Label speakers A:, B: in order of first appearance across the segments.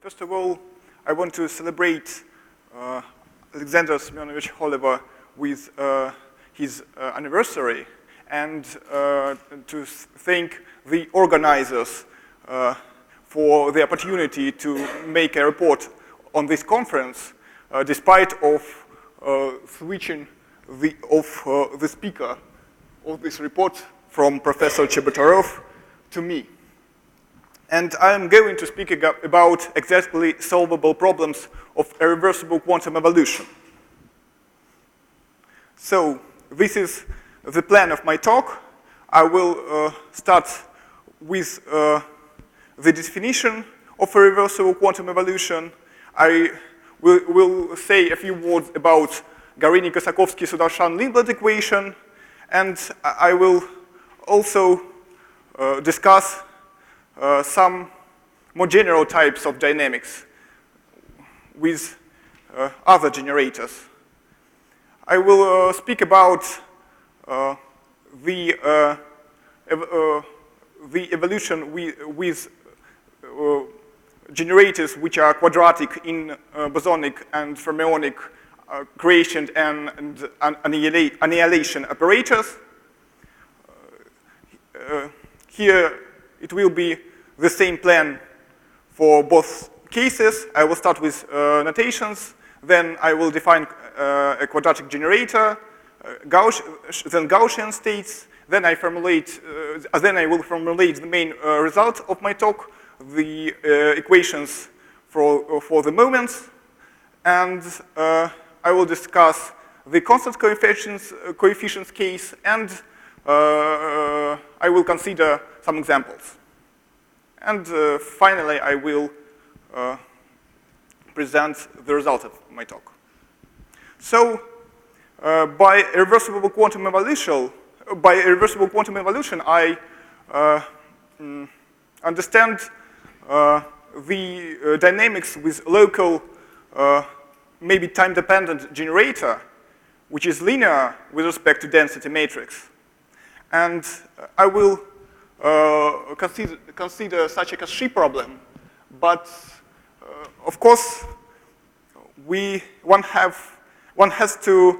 A: First of all, I want to celebrate Alexander Semyonovich Holevo with his anniversary and to thank the organizers for the opportunity to make a report on this conference, despite of switching the speaker of this report from Professor Chebotarov to me. And I'm going to speak about exactly solvable problems of irreversible quantum evolution. So this is the plan of my talk. I will start with the definition of irreversible quantum evolution. I will say a few words about Garini-Kosakovsky-Sudarshan-Lindblad equation, and I will also discuss some more general types of dynamics with other generators. I will speak about the evolution with generators which are quadratic in bosonic and fermionic creation and annihilation operators. Here it will be the same plan for both cases. I will start with notations, then I will define a quadratic generator, then Gaussian states, then I will formulate the main result of my talk, the equations for the moments, and I will discuss the constant coefficients case, and I will consider some examples. And finally, I will present the result of my talk. So, by irreversible quantum evolution, I understand the dynamics with local, maybe time-dependent generator, which is linear with respect to density matrix. And I will consider such a Cauchy problem, but of course, one has to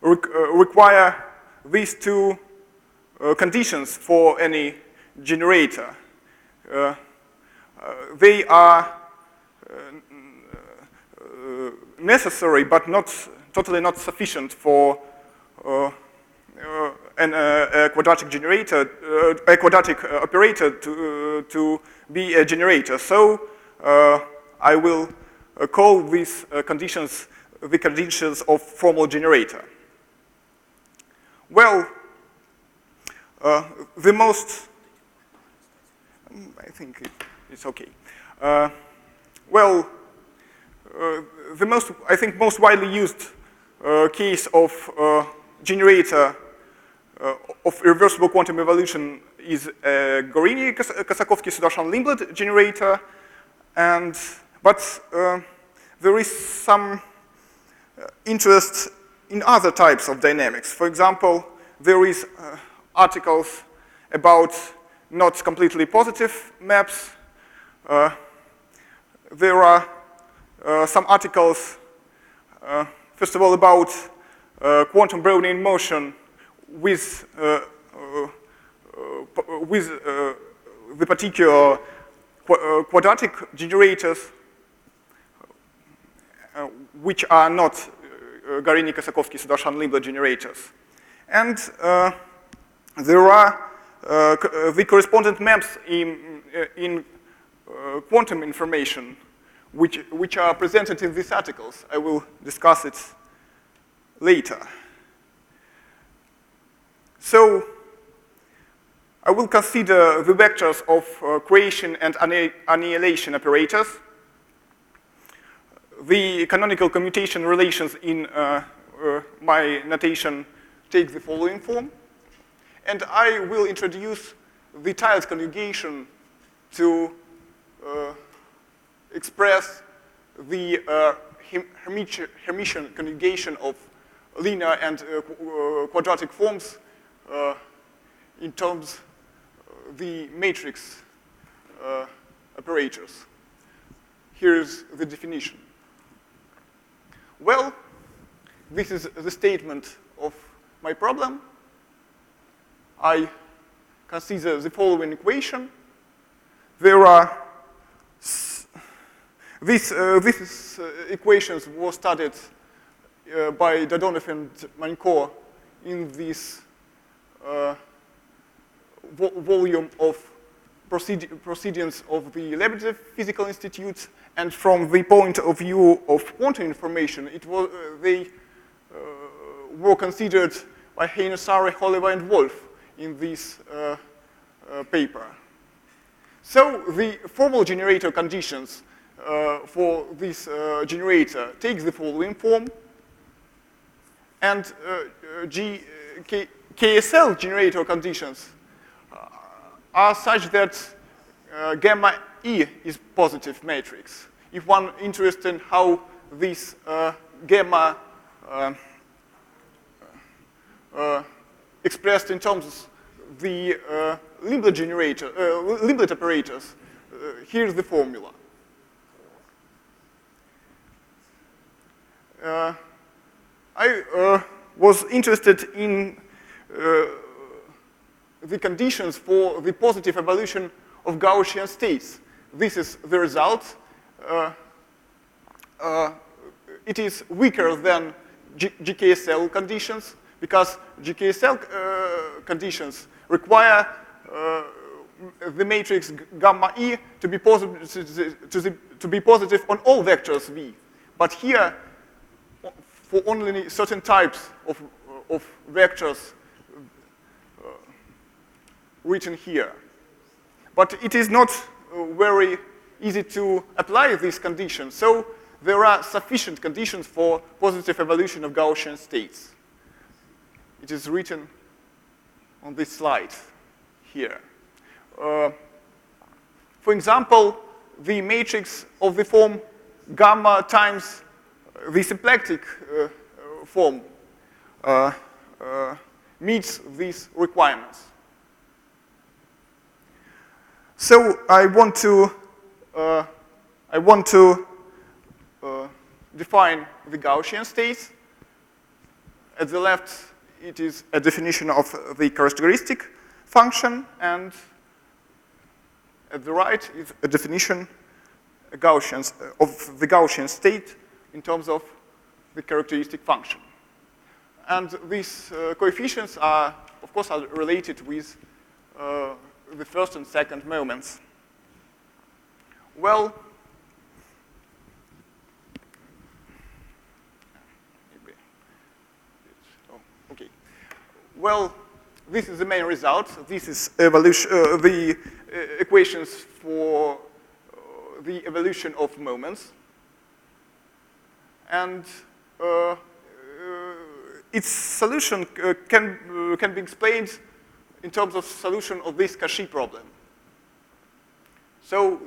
A: require these two conditions for any generator. They are necessary, but totally not sufficient for a quadratic generator, a quadratic operator to be a generator. So I will call these conditions the conditions of formal generator. Well, the most, I think it's okay. Well, the most widely used case of generator of irreversible quantum evolution is a Garini-Kosakovsky-Sudarshan-Lindblad generator, but there is some interest in other types of dynamics. For example, there is articles about not completely positive maps. There are some articles, first of all, about quantum Brownian motion with the particular quadratic generators, which are not Garini-Kosakovsky-Sudarshan-Lindblad generators. And there are the correspondent maps in quantum information, which are presented in these articles. I will discuss it later. So I will consider the vectors of creation and annihilation operators. The canonical commutation relations in my notation take the following form. And I will introduce the tiled conjugation to express the Hermitian conjugation of linear and quadratic forms in terms the matrix operators. here's the definition. Well, this is the statement of my problem. I consider the following equation. There are these equations were studied by Dodonov and Manько in this volume of proceedings of the Lebedev Physical Institute, and from the point of view of quantum information, they were considered by Heinosari, Holevo, and Wolf in this paper. So the formal generator conditions for this generator take the following form, and KSL generator conditions are such that gamma E is positive matrix. If one interested in how this gamma expressed in terms of the Limlet operators, here's the formula. I was interested in the conditions for the positive evolution of Gaussian states. This is the result. It is weaker than GKSL conditions because GKSL conditions require the matrix gamma E to be positive on all vectors V. But here, for only certain types of vectors written here. But it is not very easy to apply these conditions. So there are sufficient conditions for positive evolution of Gaussian states. It is written on this slide here. For example, the matrix of the form gamma times the symplectic form meets these requirements. So I want to define the Gaussian states. At the left, it is a definition of the characteristic function, and at the right is a definition of the Gaussian state in terms of the characteristic function. And these coefficients are, of course, are related with the first and second moments. Well, okay. Well, this is the main result. This is evolution, the equations for the evolution of moments. And its solution can be explained in terms of solution of this Cauchy problem. So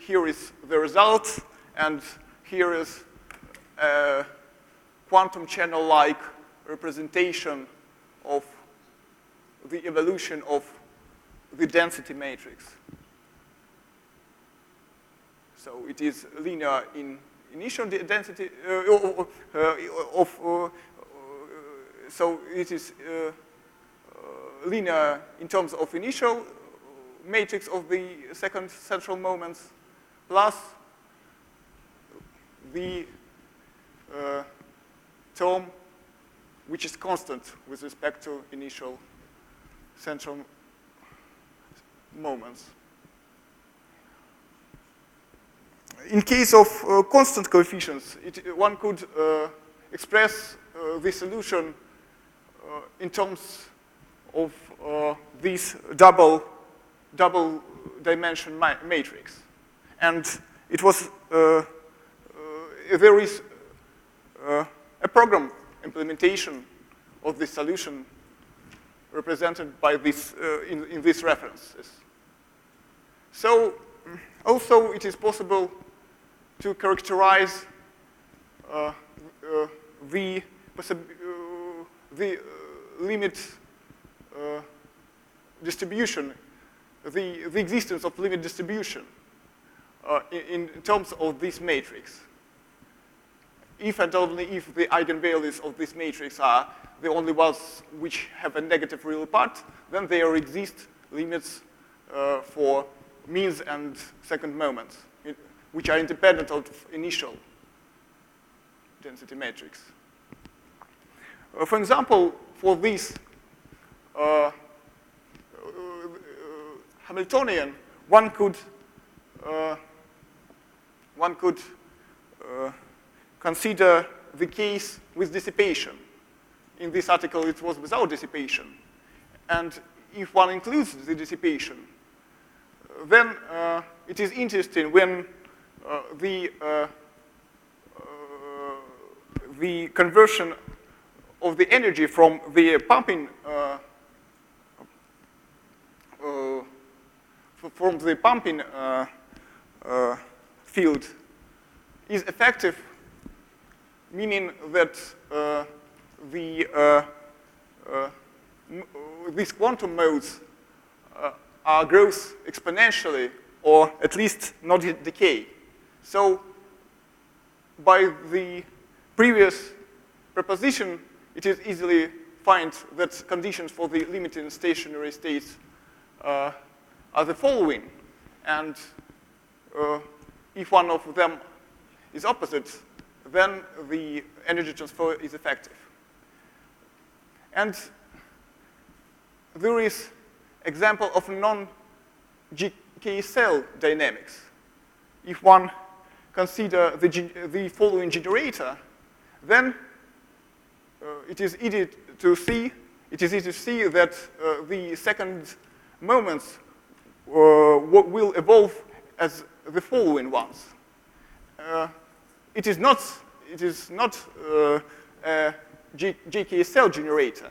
A: here is the result, and here is a quantum channel-like representation of the evolution of the density matrix. So it is linear in initial density so it is linear in terms of initial matrix of the second central moments plus the term which is constant with respect to initial central moments. In case of constant coefficients, one could express the solution in terms of this double dimension matrix. And it was, there is a program implementation of this solution represented by this, in these references. So also it is possible to characterize the limit distribution, the existence of limit distribution in terms of this matrix. If and only if the eigenvalues of this matrix are the only ones which have a negative real part, then there exist limits for means and second moments, which are independent of initial density matrix. For example, for this Hamiltonian, one could consider the case with dissipation. In this article, it was without dissipation. And if one includes the dissipation, then it is interesting when the conversion of the energy from the pumping field is effective, meaning that these quantum modes are growth exponentially, or at least not decay. So by the previous proposition, it is easily find that conditions for the limiting stationary states are the following. And if one of them is opposite, then the energy transfer is effective. And there is example of non-GK cell dynamics. If one consider the following generator, then it is easy to see that the second moments will evolve as the following ones. It is not a GK cell generator,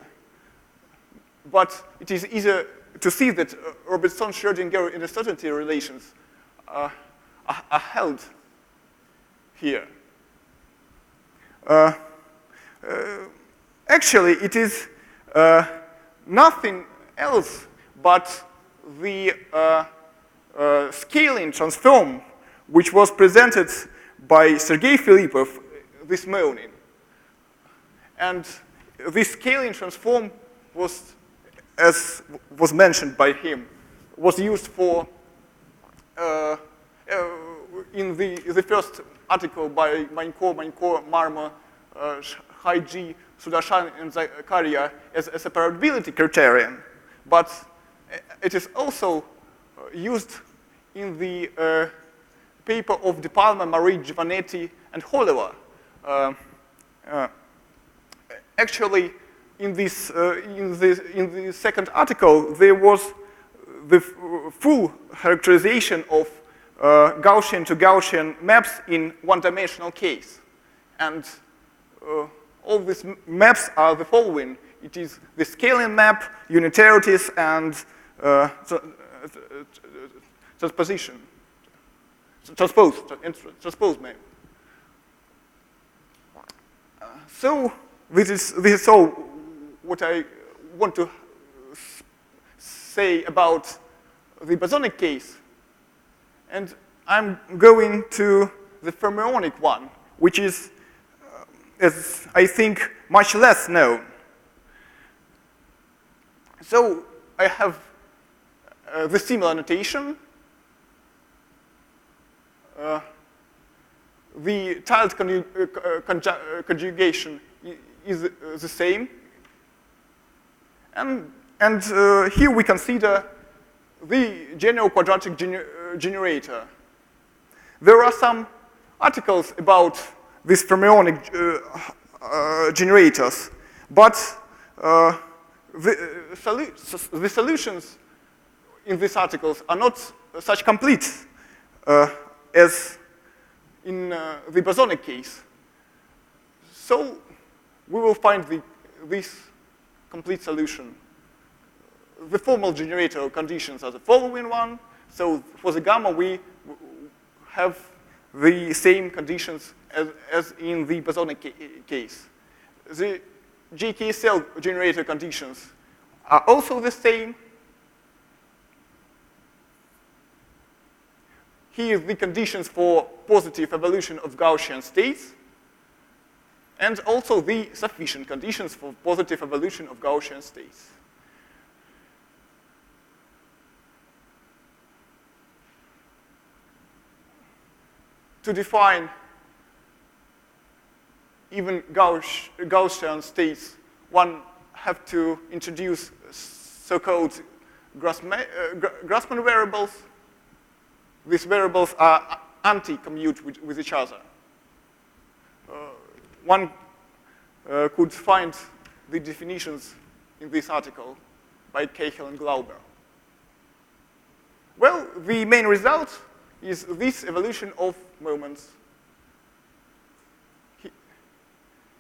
A: but it is easier to see that Robertson-Schrödinger uncertainty relations are held here. Actually, it is nothing else but the scaling transform which was presented by Sergei Filippov this morning. And this scaling transform was, as was mentioned by him, was used for in the first article by Manько, Marmo, Haiji, Sudashan, and Zakaria as a separability criterion. But it is also used in the paper of De Palma, Marie, Giovannetti, and Holevo. Actually, in the second article, there was the full characterization of Gaussian to Gaussian maps in one-dimensional case. And all these maps are the following. It is the scaling map, unitarities, and transposition. Transpose map. So this is all what I want to say about the bosonic case. And I'm going to the fermionic one, which is, as I think, much less known. So I have the similar notation. The tilde conjugation is the same. And here we consider the general quadratic generator. There are some articles about these fermionic generators, but the solutions in these articles are not such complete as in the bosonic case. So we will find this complete solution. The formal generator conditions are the following one. So for the gamma, we have the same conditions as in the bosonic case. The GK cell generator conditions are also the same. here the conditions for positive evolution of Gaussian states, and also the sufficient conditions for positive evolution of Gaussian states. To define even Gaussian states, one have to introduce so-called Grassmann variables. These variables are anti-commute with each other. One could find the definitions in this article by Cahill and Glauber. Well, the main result is this evolution of moments.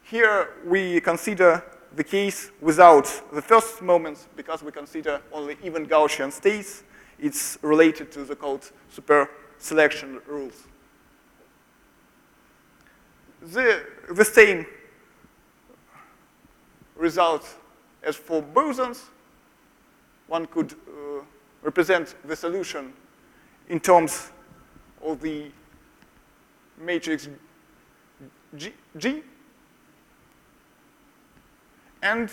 A: Here we consider the case without the first moments because we consider only even Gaussian states. It's related to the called super selection rules. The same result as for bosons. One could represent the solution in terms of the matrix G. And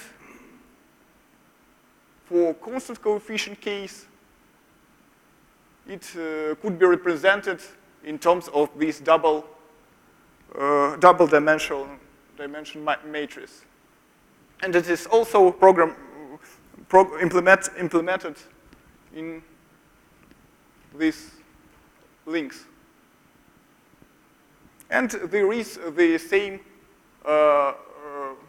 A: for constant coefficient case, it could be represented in terms of this double dimension matrix. And it is also implemented in these links. And there is the same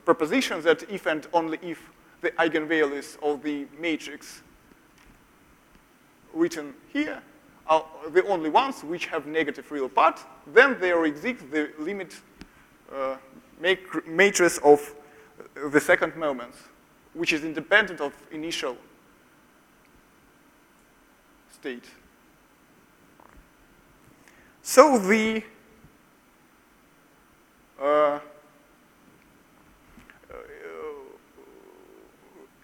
A: proposition that if and only if the eigenvalues of the matrix written here are the only ones which have negative real part, then there exists the limit matrix of the second moments, which is independent of initial state. So the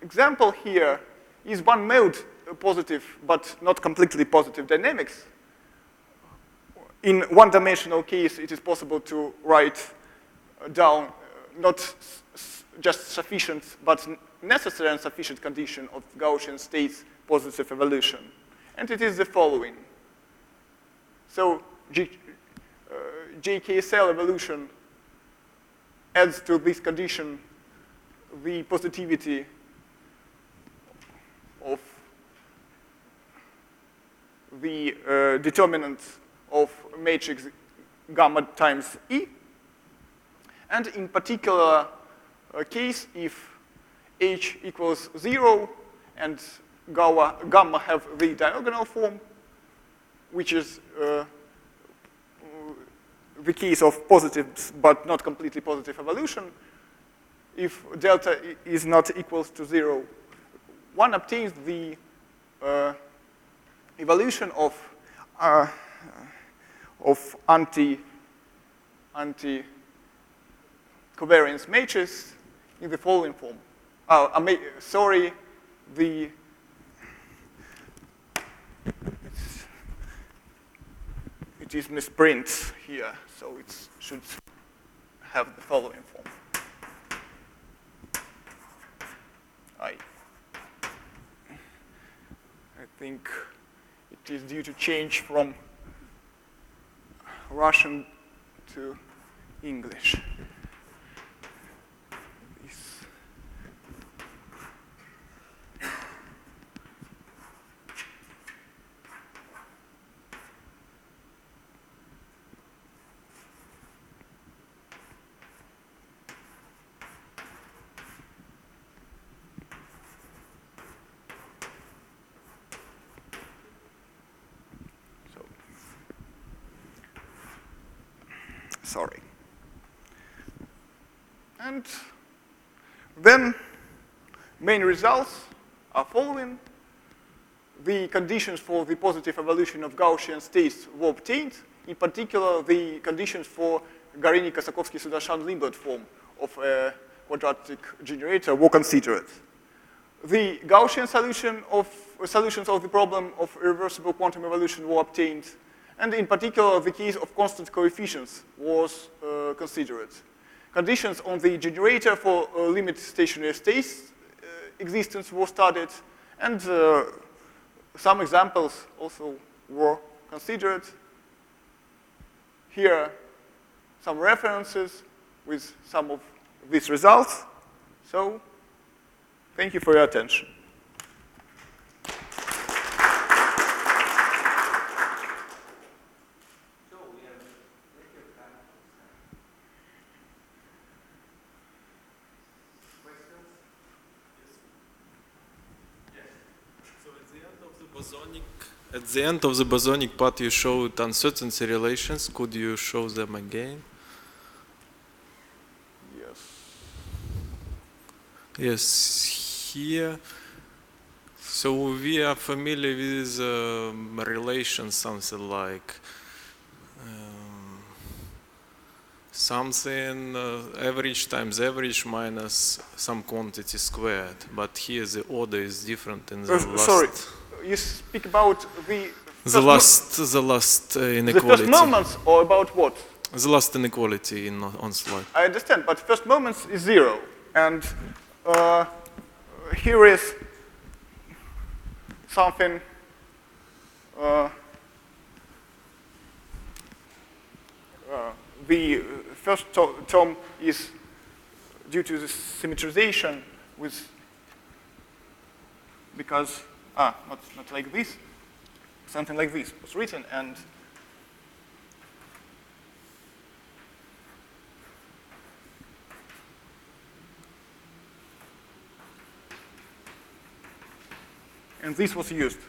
A: example here is one mode positive, but not completely positive dynamics. In one-dimensional case, it is possible to write down not just sufficient, but necessary and sufficient condition of Gaussian states positive evolution. And it is the following. So JKSL evolution adds to this condition the positivity of the determinant of matrix gamma times E. And in particular case, if H equals 0 and gamma have the diagonal form, which is the case of positive but not completely positive evolution, if delta is not equals to 0, one obtains the evolution of anti-covariance matrix in the following form. Sorry, it is misprint here, so it should have the following form. I think it is due to change from Russian to English. Sorry. And then main results are following. The conditions for the positive evolution of Gaussian states were obtained. In particular, the conditions for Gareni-Kossakovsky-Sudashan-Lindblad form of a quadratic generator were considered. The Gaussian solutions of the problem of irreversible quantum evolution were obtained, And in particular, the case of constant coefficients was considered. Conditions on the generator for limit stationary states existence were studied, and some examples also were considered. Here, some references with some of these results. So, thank you for your attention.
B: At the end of the bosonic part, you showed uncertainty relations. Could you show them again?
A: Yes.
B: Yes, here. So we are familiar with relations, something like something average times average minus some quantity squared. But here the order is different in the last.
A: Sorry. You speak about the
B: last inequality.
A: The first moments, or about what?
B: The last inequality on slide.
A: I understand, but first moments is 0, and here is something. The first term is due to the symmetrization with because. Not like this. Something like this was written, and this was used.